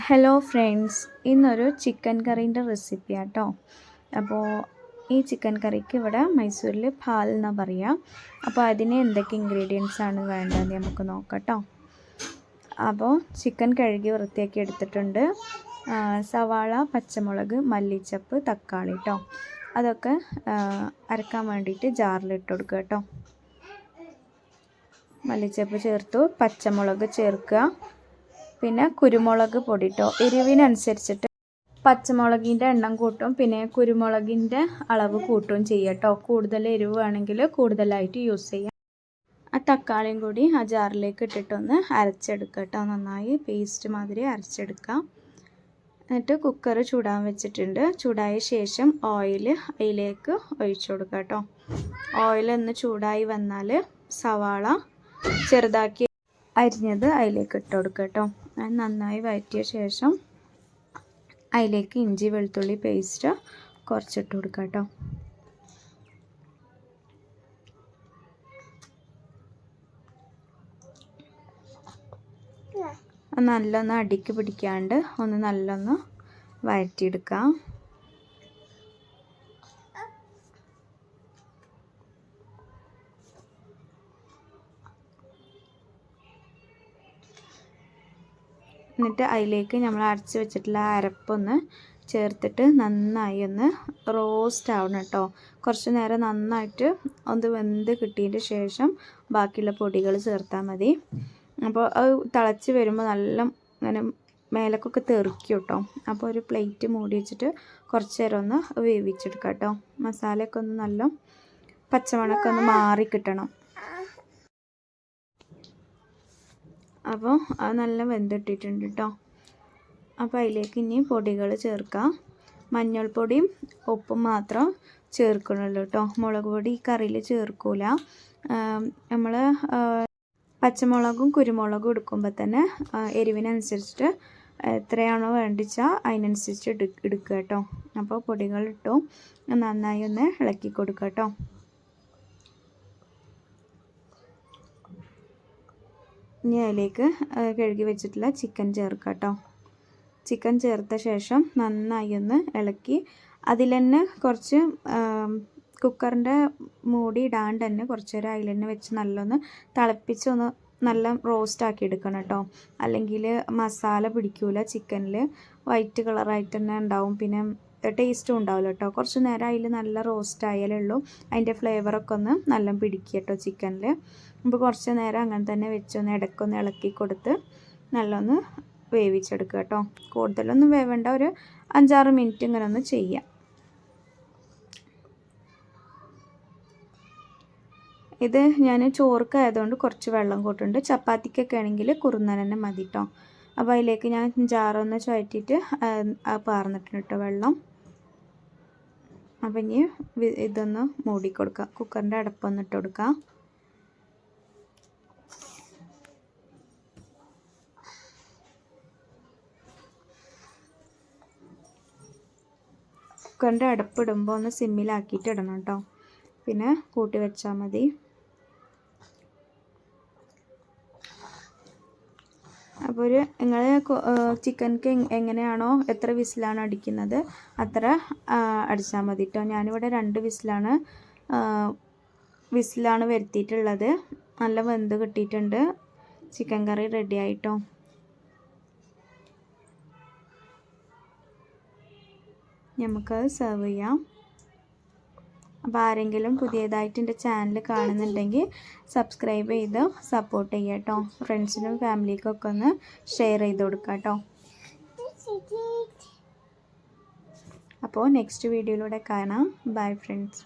Hello friends, ഇന്നൊരു chicken കറീൻ്റെ റെസിപ്പിയാണ് കേട്ടോ. അപ്പോൾ ഈ ചിക്കൻ കറിക്ക് ഇവിടെ മൈസൂരിൽ പാൽ എന്നാണ് പറയുക. അപ്പോൾ അതിന് എന്തൊക്കെ ഇൻഗ്രീഡിയൻസ് ആണ് വേണ്ടതെന്ന് നമുക്ക് നോക്കാം കേട്ടോ. അപ്പോൾ ചിക്കൻ കഴുകി വൃത്തിയാക്കി എടുത്തിട്ടുണ്ട്. സവാള, പച്ചമുളക്, മല്ലിച്ചപ്പ്, തക്കാളി കേട്ടോ. അതൊക്കെ അരക്കാൻ വേണ്ടിയിട്ട് ജാറിലിട്ട് കൊടുക്കുക കേട്ടോ. മല്ലിച്ചപ്പ് ചേർത്തു, പച്ചമുളക് ചേർക്കുക, പിന്നെ കുരുമുളക് പൊടി കേട്ടോ. എരിവിനനുസരിച്ചിട്ട് പച്ചമുളകിൻ്റെ എണ്ണം കൂട്ടും, പിന്നെ കുരുമുളകിൻ്റെ അളവ് കൂട്ടും ചെയ്യുക കേട്ടോ. കൂടുതൽ എരിവ് വേണമെങ്കിൽ കൂടുതലായിട്ട് യൂസ് ചെയ്യാം. ആ തക്കാളിയും കൂടി ആ ജാറിലേക്ക് ഇട്ടിട്ടൊന്ന് അരച്ചെടുക്കുക കേട്ടോ. നന്നായി പേസ്റ്റ് മാതിരി അരച്ചെടുക്കാം. എന്നിട്ട് കുക്കർ ചൂടാൻ വെച്ചിട്ടുണ്ട്. ചൂടായ ശേഷം ഓയിൽ അതിലേക്ക് ഒഴിച്ചു കൊടുക്കുക കേട്ടോ. ഓയിലൊന്ന് ചൂടായി വന്നാൽ സവാള ചെറുതാക്കി അരിഞ്ഞത് അതിലേക്ക് ഇട്ട് കൊടുക്കുക കേട്ടോ. നന്നായി വഴറ്റിയ ശേഷം അതിലേക്ക് ഇഞ്ചി വെളുത്തുള്ളി പേസ്റ്റ് കുറച്ചിട്ട് കൊടുക്കുക കേട്ടോ. നല്ലൊന്ന് അടിക്ക് പിടിക്കാണ്ട് ഒന്ന് നല്ലൊന്ന് വഴറ്റിയെടുക്കാം. എന്നിട്ട് അതിലേക്ക് നമ്മൾ അരച്ച് വെച്ചിട്ടുള്ള അരപ്പൊന്ന് ചേർത്തിട്ട് നന്നായി ഒന്ന് റോസ്റ്റ് ആവണം കേട്ടോ. കുറച്ച് നേരം നന്നായിട്ട് ഒന്ന് വെന്ത് കിട്ടിയതിൻ്റെ ശേഷം ബാക്കിയുള്ള പൊടികൾ ചേർത്താൽ മതി. അപ്പോൾ അത് തിളച്ച് വരുമ്പോൾ നല്ല ഇങ്ങനെ മേലക്കൊക്കെ തെറിക്കും കേട്ടോ. അപ്പോൾ ഒരു പ്ലേറ്റ് മൂടി വെച്ചിട്ട് കുറച്ച് നേരം ഒന്ന് വേവിച്ചെടുക്കാം കേട്ടോ. മസാലയൊക്കെ ഒന്ന് നല്ല പച്ചമണമൊക്കെ ഒന്ന് മാറി കിട്ടണം. അപ്പോൾ അത് നല്ല വെന്തിട്ടിട്ടുണ്ട് കേട്ടോ. അപ്പോൾ അതിലേക്ക് ഇനി പൊടികൾ ചേർക്കാം. മഞ്ഞൾപ്പൊടിയും ഉപ്പും മാത്രം ചേർക്കണുള്ളൂ കേട്ടോ. മുളക് പൊടി ഈ കറിയിൽ ചേർക്കൂല. നമ്മൾ പച്ചമുളകും കുരുമുളകും എടുക്കുമ്പോൾ തന്നെ എരിവിനനുസരിച്ചിട്ട് എത്രയാണോ വേണ്ടിച്ചാൽ അതിനനുസരിച്ച് എടുക്കുക കേട്ടോ. അപ്പോൾ പൊടികളിട്ടു നന്നായി ഒന്ന് ഇളക്കി കൊടുക്കുക കേട്ടോ. ഇനി അതിലേക്ക് കഴുകി വെച്ചിട്ടുള്ള ചിക്കൻ ചേർക്കുക കേട്ടോ. ചിക്കൻ ചേർത്ത ശേഷം നന്നായി ഒന്ന് ഇളക്കി അതിൽ തന്നെ കുറച്ച് കുക്കറിൻ്റെ മൂടി ഇടാണ്ട് തന്നെ കുറച്ച് നേരം അതിൽ തന്നെ വെച്ച് നല്ലൊന്ന് തിളപ്പിച്ച് ഒന്ന് നല്ല റോസ്റ്റ് ആക്കി എടുക്കണം കേട്ടോ. അല്ലെങ്കിൽ മസാല പിടിക്കൂല ചിക്കനിൽ, വൈറ്റ് കളറായിട്ട് തന്നെ ഉണ്ടാവും, പിന്നെ ടേസ്റ്റും ഉണ്ടാവില്ല കേട്ടോ. കുറച്ച് നേരം അതിൽ നല്ല റോസ്റ്റ് ആയാലേ ഉള്ളൂ അതിൻ്റെ ഫ്ലേവറൊക്കെ ഒന്ന് നല്ല പിടിക്കുക കേട്ടോ ചിക്കനിൽ. അപ്പോൾ കുറച്ച് നേരം അങ്ങനെ തന്നെ വെച്ചൊന്ന് ഇടയ്ക്കൊന്ന് ഇളക്കി കൊടുത്ത് നല്ലൊന്ന് വേവിച്ചെടുക്കുക കേട്ടോ. കൂടുതലൊന്നും വേവേണ്ട, ഒരു 5-6 മിനിറ്റ് ഇങ്ങനെ ഒന്ന് ചെയ്യാം. ഇത് ഞാൻ ചോർക്കായതുകൊണ്ട് കുറച്ച് വെള്ളം കൂട്ടുന്നുണ്ട്. ചപ്പാത്തിക്കൊക്കെ ആണെങ്കിൽ കുറുന്നൻ തന്നെ മതി കേട്ടോ. അപ്പോൾ അതിലേക്ക് ഞാൻ ജാറൊന്ന് ചുഴറ്റിയിട്ട് പാർന്നിട്ടുണ്ട് കേട്ടോ വെള്ളം. അപ്പം ഇനി ഇതൊന്ന് മൂടിക്കൊടുക്കുക. കുക്കറിൻ്റെ അടപ്പൊന്ന് ഇട്ട് കൊടുക്കുക. കുക്കറിൻ്റെ അടപ്പിടുമ്പോൾ ഒന്ന് സിമ്മിലാക്കിയിട്ട് ഇടണം കേട്ടോ. പിന്നെ കൂട്ടി വെച്ചാൽ മതി. അപ്പോൾ നിങ്ങൾ ചിക്കൻക്ക് എങ്ങനെയാണോ എത്ര വിസിലാണ് അടിക്കുന്നത് അത്ര അടിച്ചാൽ മതി കേട്ടോ. ഞാനിവിടെ 2 വിസിലാണ് വരുത്തിയിട്ടുള്ളത്. നല്ല വെന്ത് കിട്ടിയിട്ടുണ്ട്. ചിക്കൻ കറി റെഡി ആയിട്ടോ. നമുക്കത് സെർവ് ചെയ്യാം. അപ്പോൾ ആരെങ്കിലും പുതിയതായിട്ട് എൻ്റെ ചാനൽ കാണുന്നുണ്ടെങ്കിൽ സബ്സ്ക്രൈബ് ചെയ്ത് സപ്പോർട്ട് ചെയ്യുക കേട്ടോ. ഫ്രണ്ട്സിനും ഫാമിലിക്കൊക്കെ ഒന്ന് ഷെയർ ചെയ്ത് കൊടുക്കുക കേട്ടോ. അപ്പോൾ നെക്സ്റ്റ് വീഡിയോയിലൂടെ കാണാം. Bye friends.